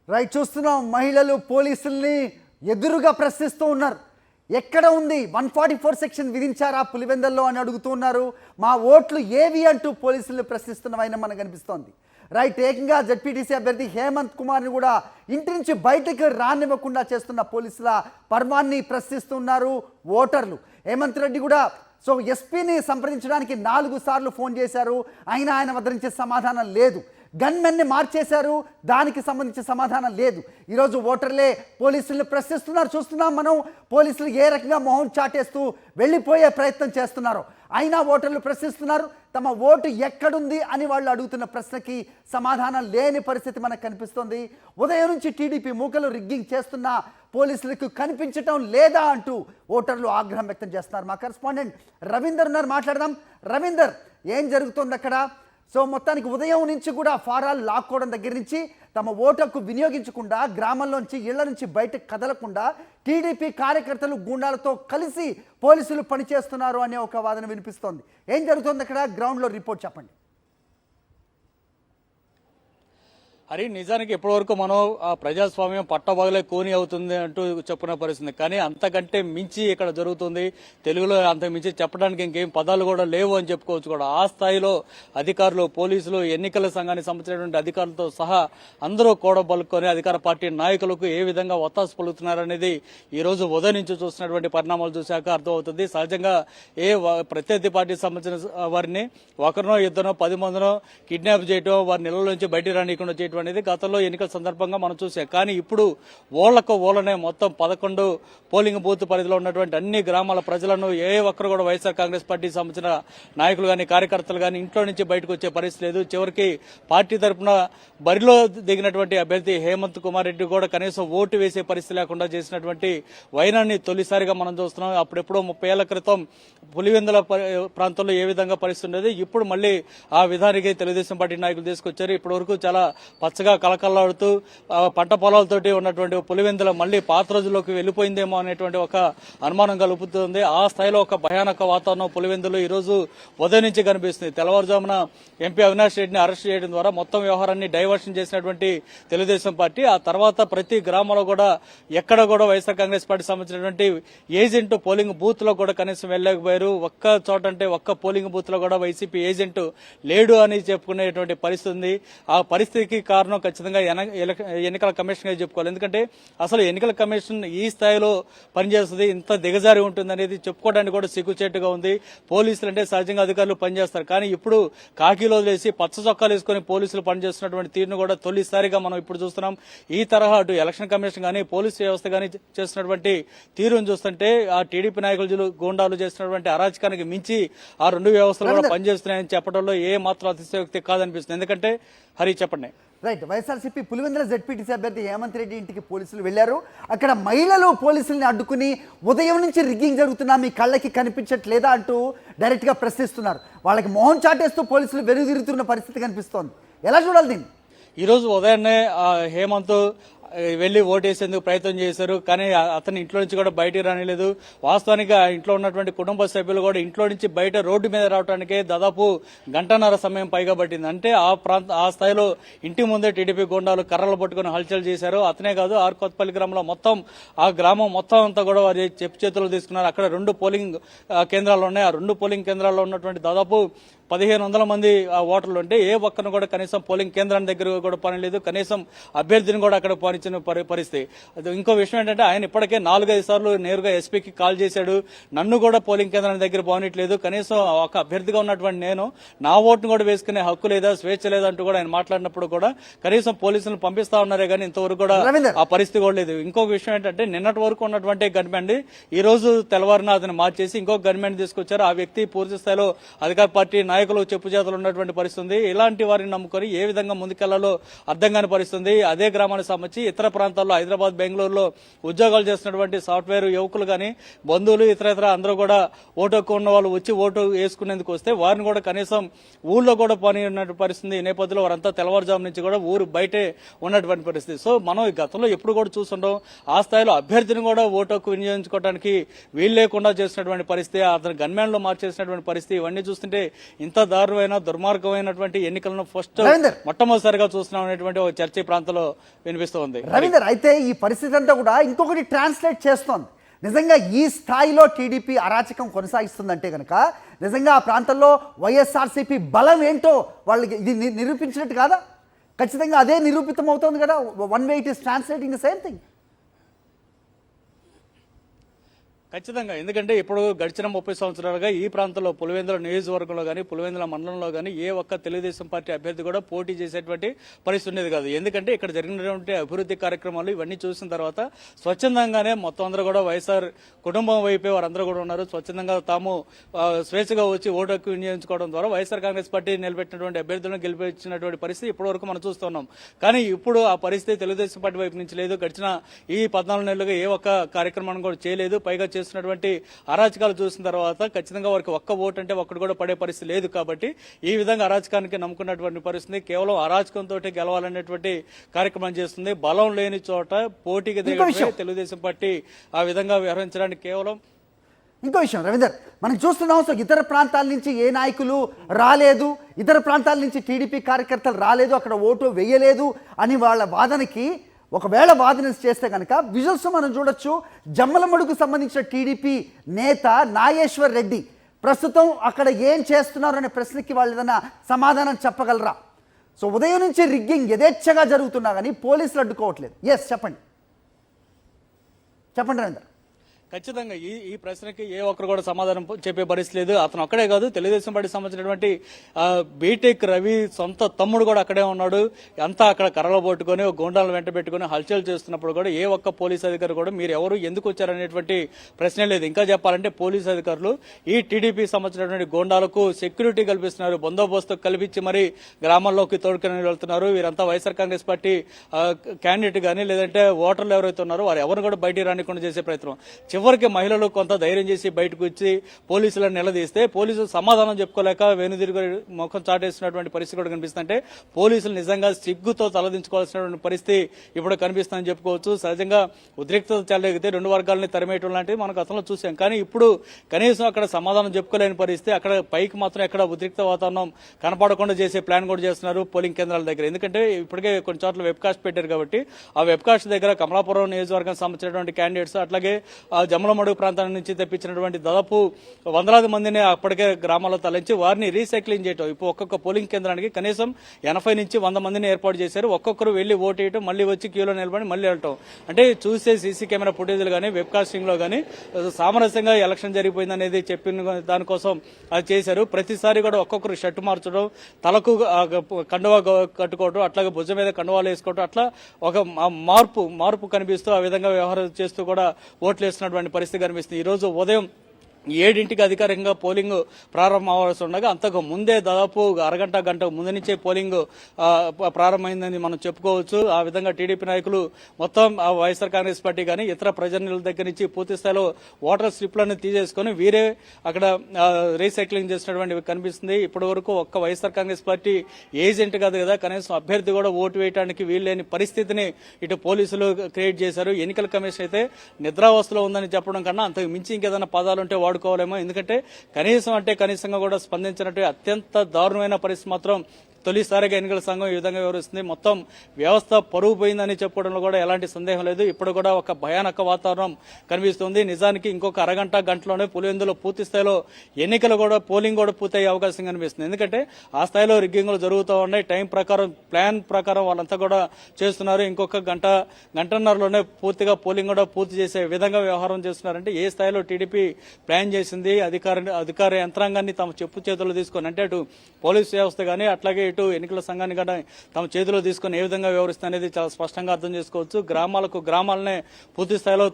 Right, చూస్తున్నాం మహిళలు పోలీసుల్ని ఎదురుగా ప్రశ్నిస్తూ ఉన్నారు. ఎక్కడ ఉంది 144 సెక్షన్ విధించారా పులివెందల్లో అని అడుగుతూ ఉన్నారు. మా ఓట్లు ఏవి అంటూ పోలీసులు ప్రశ్నిస్తున్నవైనా మనకు కనిపిస్తోంది. రైట్, ఏకంగా జడ్పీటీసీ అభ్యర్థి హేమంత్ కుమార్ని కూడా ఇంటి నుంచి బయటకు రానివ్వకుండా చేస్తున్న పోలీసుల పర్వాన్ని ప్రశ్నిస్తున్నారు ఓటర్లు. హేమంత్ రెడ్డి కూడా ఎస్పీని సంప్రదించడానికి 4 సార్లు ఫోన్ చేశారు, అయినా ఆయన వద్ద నుంచి సమాధానం లేదు. గన్మెన్ని మార్చేశారు, దానికి సంబంధించిన సమాధానం లేదు. ఈరోజు ఓటర్లే పోలీసులను ప్రశ్నిస్తున్నారు. చూస్తున్నాం మనం పోలీసులు ఏ రకంగా మొహం చాటేస్తూ వెళ్ళిపోయే ప్రయత్నం చేస్తున్నారు. అయినా ఓటర్లు ప్రశ్నిస్తున్నారు. తమ ఓటు ఎక్కడుంది అని వాళ్ళు అడుగుతున్న ప్రశ్నకి సమాధానం లేని పరిస్థితి మనకు కనిపిస్తోంది. ఉదయం నుంచి టీడీపీ మూకలు రిగ్గింగ్ చేస్తున్న పోలీసులకు కనిపించటం లేదా అంటూ ఓటర్లు ఆగ్రహం వ్యక్తం చేస్తున్నారు. మా కరెస్పాండెంట్ రవీందర్ ఉన్నారు, మాట్లాడదాం. రవీందర్, ఏం జరుగుతుంది అక్కడ? మొత్తానికి ఉదయం నుంచి కూడా ఫారాలు లాక్కోవడం దగ్గర నుంచి తమ ఓటుకు వినియోగించకుండా, గ్రామంలోంచి ఇళ్ల నుంచి బయటకు కదలకుండా టీడీపీ కార్యకర్తలు గూండాలతో కలిసి పోలీసులు పనిచేస్తున్నారు అనే ఒక వాదన వినిపిస్తోంది. ఏం జరుగుతుంది అక్కడ? గ్రౌండ్లో రిపోర్ట్ చెప్పండి. హరి, నిజానికి ఇప్పటివరకు మనం ప్రజాస్వామ్యం పట్టబగలే కోని అవుతుంది అంటూ చెప్పుకునే పరిస్థితి, కానీ అంతకంటే మించి ఇక్కడ జరుగుతుంది. తెలుగులో అంత మించి చెప్పడానికి ఇంకేం పదాలు కూడా లేవు అని చెప్పుకోవచ్చు కూడా. ఆ స్థాయిలో అధికారులు, పోలీసులు, ఎన్నికల సంఘానికి సంబంధించినటువంటి అధికారులతో సహా అందరూ కూడబలుకొని అధికార పార్టీ నాయకులకు ఏ విధంగా ఒత్తాసు పలుకుతున్నారనేది ఈ రోజు ఉదయం నుంచి చూస్తున్నటువంటి పరిణామాలు చూశాక అర్థమవుతుంది. సహజంగా ప్రత్యర్థి పార్టీకి సంబంధించిన వారిని ఒకరినో ఇద్దరినో 10 మందినో కిడ్నాప్ చేయడం, వారి నిల్వ నుంచి బయట రానికుండా చేయడం అనేది గతంలో ఎన్నికల సందర్భంగా మనం చూసాం. కానీ ఇప్పుడు ఓళ్లనే మొత్తం 11 పోలింగ్ బూత్ పరిధిలో ఉన్నటువంటి అన్ని గ్రామాల ప్రజలను ఏ ఒక్కరు కూడా వైఎస్ఆర్ కాంగ్రెస్ పార్టీకి సంబంధించిన నాయకులు గాని, కార్యకర్తలు గాని ఇంట్లో నుంచి బయటకు వచ్చే పరిస్థితి లేదు. చివరికి పార్టీ తరఫున బరిలో దిగినటువంటి అభ్యర్థి హేమంత్ కుమార్ రెడ్డి కూడా కనీసం ఓటు వేసే పరిస్థితి లేకుండా చేసినటువంటి వైనాన్ని తొలిసారిగా మనం చూస్తున్నాం. అప్పుడెప్పుడో 30 ఏళ్ల క్రితం పులివెందుల ప్రాంతంలో ఏ విధంగా పరిస్థితి ఉండేది, ఇప్పుడు మళ్లీ ఆ విధానికి తెలుగుదేశం పార్టీ నాయకులు తీసుకొచ్చారు. ఇప్పటి వరకు చాలా పచ్చగా కలకల్లాడుతూ పంట పొలాలతోటి ఉన్నటువంటి పులివెందుల మళ్లీ పాత రోజుల్లోకి వెళ్లిపోయిందేమో అనేటువంటి ఒక అనుమానం కలుపుతుంది. ఆ స్థాయిలో ఒక భయానక వాతావరణం పులివెందులు ఈ రోజు ఉదయం నుంచి కనిపిస్తుంది. తెల్లవారుజామున ఎంపీ అవినాష్ రెడ్డిని అరెస్ట్ చేయడం ద్వారా మొత్తం వ్యవహారాన్ని డైవర్షన్ చేసినటువంటి తెలుగుదేశం పార్టీ ఆ తర్వాత ప్రతి గ్రామంలో కూడా ఎక్కడ కూడా వైఎస్ఆర్ కాంగ్రెస్ పార్టీ సంబంధించినటువంటి ఏజెంట్ పోలింగ్ బూత్ లో కూడా కనీసం వెళ్లకపోయారు. ఒక్క చోట అంటే ఒక్క పోలింగ్ బూత్ లో కూడా వైసీపీ ఏజెంట్ లేడు అని చెప్పుకునేటువంటి పరిస్థితి ఉంది. ఆ పరిస్థితికి కారణం ఖచ్చితంగా ఎన్నికల కమిషన్ గా చెప్పుకోవాలి. ఎందుకంటే అసలు ఎన్నికల కమిషన్ ఈ స్థాయిలో పనిచేస్తుంది, ఇంత దిగజారి ఉంటుంది అనేది చెప్పుకోవడానికి కూడా సిగ్గుచేటుగా ఉంది. పోలీసులు అంటే సహజంగా అధికారులు పనిచేస్తారు, కానీ ఇప్పుడు కాకీలో వేసి పచ్చ చొక్కాలు వేసుకుని పోలీసులు పనిచేస్తున్నటువంటి తీరును కూడా తొలిసారిగా మనం ఇప్పుడు చూస్తున్నాం. ఈ తరహా అటు ఎలక్షన్ కమిషన్ గానీ, పోలీసు వ్యవస్థ గానీ చేస్తున్నటువంటి తీరును చూస్తుంటే ఆ టీడీపీ నాయకులు గూండాలు చేస్తున్నటువంటి అరాచకానికి మించి ఆ 2 వ్యవస్థలు కూడా పనిచేస్తున్నాయని చెప్పడంలో ఏ మాత్రం అతిశయోక్తి కాదనిపిస్తుంది. ఎందుకంటే హరి, చెప్పండి. రైట్, వైఎస్ఆర్సీపీ పులివెందుల జడ్పీటీసీ అభ్యర్థి హేమంత్ రెడ్డి ఇంటికి పోలీసులు వెళ్లారు. అక్కడ మహిళలు పోలీసుల్ని అడ్డుకుని ఉదయం నుంచి రిగ్గింగ్ జరుగుతున్నా మీ కళ్ళకి కనిపించట్లేదా అంటూ డైరెక్ట్ గా ప్రశ్నిస్తున్నారు. వాళ్ళకి మొహం చాటేస్తూ పోలీసులు వెనుదిరుగుతున్న పరిస్థితి కనిపిస్తోంది. ఎలా చూడాలి దీన్ని? ఈ రోజు ఉదయాన్నే హేమంత్ వెళ్లి ఓటేసేందుకు ప్రయత్నం చేశారు, కానీ అతని ఇంట్లో నుంచి కూడా బయటికి రానిలేదు. వాస్తవానికి ఆ ఇంట్లో ఉన్నటువంటి కుటుంబ సభ్యులు కూడా ఇంట్లో నుంచి బయట రోడ్డు మీద రావడానికే దాదాపు గంటన్నర సమయం పైగా పట్టింది. అంటే ఆ స్థాయిలో ఇంటి ముందే టీడీపీ గూండాలు కర్రలు పట్టుకుని హల్చల్ చేశారు. అతనే కాదు, ఆర్కొత్తపల్లి గ్రామంలో మొత్తం ఆ గ్రామం మొత్తం అంతా కూడా వారి చెప్పు చేతులు తీసుకున్నారు. అక్కడ 2 పోలింగ్ కేంద్రాలు ఉన్నాయి. ఆ 2 పోలింగ్ కేంద్రాల్లో ఉన్నటువంటి దాదాపు 1500 మంది ఓటర్లు ఉంటే ఏ ఒక్కరిని కూడా కనీసం పోలింగ్ కేంద్రాన్ని దగ్గర కూడా పని లేదు, కనీసం అభ్యర్థిని కూడా అక్కడ పనిచిన పరిస్థితి. ఇంకో విషయం ఏంటంటే ఆయన ఇప్పటికే 4-5 సార్లు నేరుగా ఎస్పీకి కాల్ చేశాడు, నన్ను కూడా పోలింగ్ కేంద్రాన్ని దగ్గర పోనట్లేదు, కనీసం ఒక అభ్యర్థిగా ఉన్నటువంటి నేను నా ఓటును కూడా వేసుకునే హక్కు లేదా, స్వేచ్ఛ లేదంటూ కూడా ఆయన మాట్లాడినప్పుడు కూడా కనీసం పోలీసులను పంపిస్తా ఉన్నారే కానీ ఇంతవరకు కూడా ఆ పరిస్థితి కూడా లేదు. ఇంకొక విషయం ఏంటంటే నిన్నటి వరకు ఉన్నటువంటి గన్మెన్ ఈ రోజు తెల్లవారున అతను మార్చేసి ఇంకొక గన్మెన్ తీసుకొచ్చారు. ఆ వ్యక్తి పూర్తి స్థాయిలో అధికార పార్టీ నాయకులు చెప్పు చేతలు ఉన్నటువంటి పరిస్థితి ఉంది. ఇలాంటి వారిని నమ్ముకొని ఏ విధంగా ముందుకెళ్లాలో అర్థం కాని పరిస్థితుంది. అదే గ్రామానికి సంబంధించి ఇతర ప్రాంతాల్లో హైదరాబాద్, బెంగళూరులో ఉద్యోగాలు చేస్తున్నటువంటి సాఫ్ట్వేర్ యువకులు కానీ బంధువులు ఇతర అందరూ కూడా ఓటు హక్కు ఉన్న వాళ్ళు వచ్చి ఓటు వేసుకునేందుకు వస్తే వారిని కూడా కనీసం ఊళ్ళో కూడా పని ఉన్నటువంటి పరిస్థితి. ఈ నేపథ్యంలో వారంతా తెల్లవారుజాము నుంచి కూడా ఊరు బయటే ఉన్నటువంటి పరిస్థితి. సో మనం ఈ గతంలో ఎప్పుడు కూడా చూస్తుంటాం, ఆ స్థాయిలో అభ్యర్థిని కూడా ఓటు హక్కు వినియోగించుకోవడానికి వీలు లేకుండా చేసినటువంటి పరిస్థితి, అతను గన్మ్యాన్ లో మార్చేసినటువంటి పరిస్థితి, ఇవన్నీ చూస్తుంటే ఇంత దారుణమైన దుర్మార్గమైనటువంటి ఎన్నికలను మొట్టమొదటిసారిగా చూస్తున్నాం అనేటువంటి ఒక చర్చ ప్రాంతంలో వినిపిస్తోంది. రవీందర్, అయితే ఈ పరిస్థితి అంతా కూడా ఇంకొకటి ట్రాన్స్లేట్ చేస్తోంది. నిజంగా ఈ స్థాయిలో టీడీపీ అరాచకం కొనసాగిస్తుందంటే కనుక నిజంగా ఆ ప్రాంతంలో వైఎస్ఆర్సీపీ బలం ఏంటో వాళ్ళకి ఇది నిరూపించినట్టు కాదా? ఖచ్చితంగా అదే నిరూపితం అవుతుంది కదా. One way it is translating the same thing. ఖచ్చితంగా, ఎందుకంటే ఇప్పుడు గడిచిన 30 సంవత్సరాలుగా ఈ ప్రాంతంలో పులివెందుల నియోజకవర్గంలో కానీ పులివెందుల మండలంలో కానీ ఏ ఒక్క తెలుగుదేశం పార్టీ అభ్యర్థి కూడా పోటీ చేసేటువంటి పరిస్థితి ఉండేది కాదు. ఎందుకంటే ఇక్కడ జరిగినటువంటి అభివృద్ధి కార్యక్రమాలు ఇవన్నీ చూసిన తర్వాత స్వచ్ఛందంగానే మొత్తం అందరూ కూడా వైఎస్ఆర్ కుటుంబం వైపే వారందరూ కూడా ఉన్నారు. స్వచ్ఛందంగా తాము స్వేచ్ఛగా వచ్చి ఓటు హక్కు వినియోగించుకోవడం ద్వారా వైఎస్ఆర్ కాంగ్రెస్ పార్టీ నిలబెట్టినటువంటి అభ్యర్థులను గెలిపించినటువంటి పరిస్థితి ఇప్పటి వరకు మనం చూస్తున్నాం. కానీ ఇప్పుడు ఆ పరిస్థితి తెలుగుదేశం పార్టీ వైపు నుంచి లేదు. గడిచిన ఈ 14 నెలలుగా ఏ ఒక్క కార్యక్రమాన్ని కూడా చేయలేదు. పైగా చేస్తున్నటువంటి అరాచకాలు చూసిన తర్వాత ఖచ్చితంగా వారికి ఒక్క ఓటు అంటే ఒక్కడు కూడా పడే పరిస్థితి లేదు. కాబట్టి ఈ విధంగా అరాచకానికి నమ్ముకున్నటువంటి పరిస్థితి కేవలం అరాచకంతో గెలవాలనేటువంటి కార్యక్రమం చేస్తుంది. బలం లేని చోట పోటీకి దిగడమే తెలుగుదేశం పార్టీ ఆ విధంగా వ్యవహరించడానికి కేవలం. ఇంకో విషయం రవీందర్, మనం చూస్తున్నాం, సో ఇతర ప్రాంతాల నుంచి ఏ నాయకులు రాలేదు, ఇతర ప్రాంతాల నుంచి టీడీపీ కార్యకర్తలు రాలేదు, అక్కడ ఓటు వేయలేదు అని వాళ్ళ వాదనకి ఒకవేళ వాదన చేస్తే కనుక విజువల్స్ మనం చూడొచ్చు. జమ్మలమడుగుకు సంబంధించిన టీడీపీ నేత నాగేశ్వర్ రెడ్డి ప్రస్తుతం అక్కడ ఏం చేస్తున్నారు అనే ప్రశ్నకి వాళ్ళు ఏదైనా సమాధానం చెప్పగలరా? సో ఉదయం నుంచి రిగ్గింగ్ యథేచ్ఛగా జరుగుతున్నా కానీ పోలీసులు అడ్డుకోవట్లేదు. ఎస్, చెప్పండి రవీందర్. ఖచ్చితంగా ఈ ప్రశ్నకి ఏ ఒక్కరు కూడా సమాధానం చెప్పే పరిస్థితి లేదు. అతను అక్కడే కాదు, తెలుగుదేశం పార్టీకి సంబంధించినటువంటి బీటెక్ రవి సొంత తమ్ముడు కూడా అక్కడే ఉన్నాడు. అంతా అక్కడ కర్రలో పట్టుకొని గోండాలను వెంట పెట్టుకుని హల్చల్ చేస్తున్నప్పుడు కూడా ఏ ఒక్క పోలీస్ అధికారి కూడా మీరు ఎవరు ఎందుకు వచ్చారనేటువంటి ప్రశ్నే లేదు. ఇంకా చెప్పాలంటే పోలీస్ అధికారులు ఈ టీడీపీ సంబంధించినటువంటి గోండాలకు సెక్యూరిటీ కల్పిస్తున్నారు, బందోబస్తు కల్పించి మరి గ్రామాల్లోకి తోడుకొని వెళ్తున్నారు. వీరంతా వైఎస్ఆర్ కాంగ్రెస్ పార్టీ క్యాండిడేట్ కానీ లేదంటే ఓటర్లు ఎవరైతే ఉన్నారో వారు ఎవరు కూడా బయటికి రానికుండా చేసే ప్రయత్నం. చివరికి మహిళలు కొంత ధైర్యం చేసి బయటకు వచ్చి పోలీసులను నిలదీస్తే పోలీసులు సమాధానం చెప్పుకోలేక వెనుదిరిగి ముఖం చాటేస్తున్నటువంటి పరిస్థితి కూడా కనిపిస్తుంటే పోలీసులు నిజంగా సిగ్గుతో తలదించుకోవాల్సినటువంటి పరిస్థితి ఇప్పుడు కనిపిస్తుందని చెప్పుకోవచ్చు. సహజంగా ఉద్రిక్తత చెలరేగితే రెండు వర్గాలని తరిమేయటం లాంటివి మనం గతంలో చూసాం. కానీ ఇప్పుడు కనీసం అక్కడ సమాధానం చెప్పుకోలేని పరిస్థితి, అక్కడ పైకి మాత్రం ఎక్కడ ఉద్రిక్త వాతావరణం కనపడకుండా చేసే ప్లాన్ కూడా చేస్తున్నారు పోలింగ్ కేంద్రాల దగ్గర. ఎందుకంటే ఇప్పటికే కొన్ని చోట్ల వెబ్కాస్ట్ పెట్టారు కాబట్టి ఆ వెబ్కాస్ట్ దగ్గర కమలాపురం నియోజకవర్గానికి సంబంధించినటువంటి క్యాండిడేట్స్ అట్లాగే జమ్మలమడుగు ప్రాంతం నుంచి తెప్పించినటువంటి దాదాపు వందలాది మందిని అప్పటికే గ్రామాల్లో తరలించి వారిని రీసైక్లింగ్ చేయటం. ఇప్పుడు ఒక్కొక్క పోలింగ్ కేంద్రానికి కనీసం 80 నుంచి 100 మందిని ఏర్పాటు చేశారు. ఒక్కొక్కరు వెళ్లి ఓటు వేయటం, మళ్ళీ వచ్చి క్యూలో నిలబడి మళ్ళీ వెళ్ళటం. అంటే చూసే సీసీ కెమెరా ఫుటేజ్లు కానీ వెబ్ కాస్టింగ్ లో కానీ సామరస్యంగా ఎలక్షన్ జరిగిపోయింది అనేది చెప్పిన దానికోసం అది చేశారు. ప్రతిసారి కూడా ఒక్కొక్కరు షర్టు మార్చడం, తలకు కండువా కట్టుకోవడం, అట్లాగే భుజం మీద కండువాలు వేసుకోవడం, అట్లా ఒక మార్పు కనిపిస్తూ ఆ విధంగా వ్యవహారం చేస్తూ కూడా ఓట్లు వేస్తున్నటువంటి పరిస్థితి కనిపిస్తుంది. ఈ రోజు ఉదయం 7ంటికి అధికారికంగా పోలింగ్ ప్రారంభం అవ్వాల్సి ఉండగా అంతకు ముందే దాదాపు గంట ముందు నుంచే పోలింగ్ ప్రారంభమైందని మనం చెప్పుకోవచ్చు. ఆ విధంగా టీడీపీ నాయకులు మొత్తం వైఎస్ఆర్ కాంగ్రెస్ పార్టీ కానీ ఇతర ప్రజల దగ్గర నుంచి పూర్తి స్థాయిలో ఓటర్ స్లిప్లను తీసేసుకుని వీరే అక్కడ రీసైక్లింగ్ చేసినటువంటి కనిపిస్తుంది. ఇప్పటి వరకు ఒక్క వైఎస్ఆర్ కాంగ్రెస్ పార్టీ ఏజెంట్ కాదు కదా, కనీసం అభ్యర్థి కూడా ఓటు వేయడానికి వీల్లేని పరిస్థితిని ఇటు పోలీసులు క్రియేట్ చేశారు. ఎన్నికల కమిషన్ అయితే నిద్రావస్థలో ఉందని చెప్పడం కన్నా అంతకు మించి ఇంకేదైనా పదాలుంటే వాడుకోవాలేమో. ఎందుకంటే కనీసంగా కూడా స్పందించినట్టు అత్యంత దారుణమైన పరిస్థితి మాత్రం తొలిసారిగా ఎన్నికల సంఘం ఈ విధంగా వివరిస్తుంది. మొత్తం వ్యవస్థ పరువు పోయిందని చెప్పుకోవడంలో కూడా ఎలాంటి సందేహం లేదు. ఇప్పుడు కూడా ఒక భయానక వాతావరణం కనిపిస్తుంది. నిజానికి ఇంకొక గంటలోనే పులివెందులో పూర్తి స్థాయిలో ఎన్నికలు కూడా పోలింగ్ కూడా పూర్తయ్యే అవకాశం కనిపిస్తుంది. ఎందుకంటే ఆ స్థాయిలో రిగ్గింగ్లు జరుగుతూ ఉన్నాయి. టైం ప్రకారం ప్లాన్ ప్రకారం వాళ్ళంతా కూడా చేస్తున్నారు. ఇంకొక గంటన్నరలోనే పూర్తిగా పోలింగ్ కూడా పూర్తి చేసే విధంగా వ్యవహారం చేస్తున్నారంటే ఏ స్థాయిలో టీడీపీ ప్లాన్ చేసింది, అధికార యంత్రాంగాన్ని తమ చెప్పు చేతుల్లో తీసుకొని అంటే అటు పోలీస్ వ్యవస్థ కానీ అట్లాగే ఇటు ఎన్నికల సంఘాన్ని కూడా తమ చేతిలో తీసుకొని ఏ విధంగా వ్యవహరిస్తుంది అనేది చాలా స్పష్టంగా అర్థం చేసుకోవచ్చు. గ్రామాలనే పూర్తి స్థాయిలో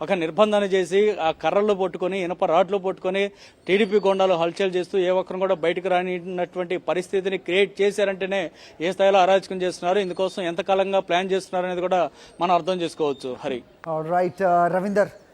ఒక నిర్బంధాన్ని చేసి ఆ కర్రలు పట్టుకొని ఇనప రాడ్లు పట్టుకొని టీడీపీ గొండాలు హల్చల్ చేస్తూ ఏ ఒక్కరు కూడా బయటకు రానిటువంటి పరిస్థితిని క్రియేట్ చేశారంటేనే ఏ స్థాయిలో అరాచకం చేస్తున్నారు, ఇందుకోసం ఎంతకాలంగా ప్లాన్ చేస్తున్నారు అనేది కూడా మనం అర్థం చేసుకోవచ్చు. హరి రైట్ రవీందర్,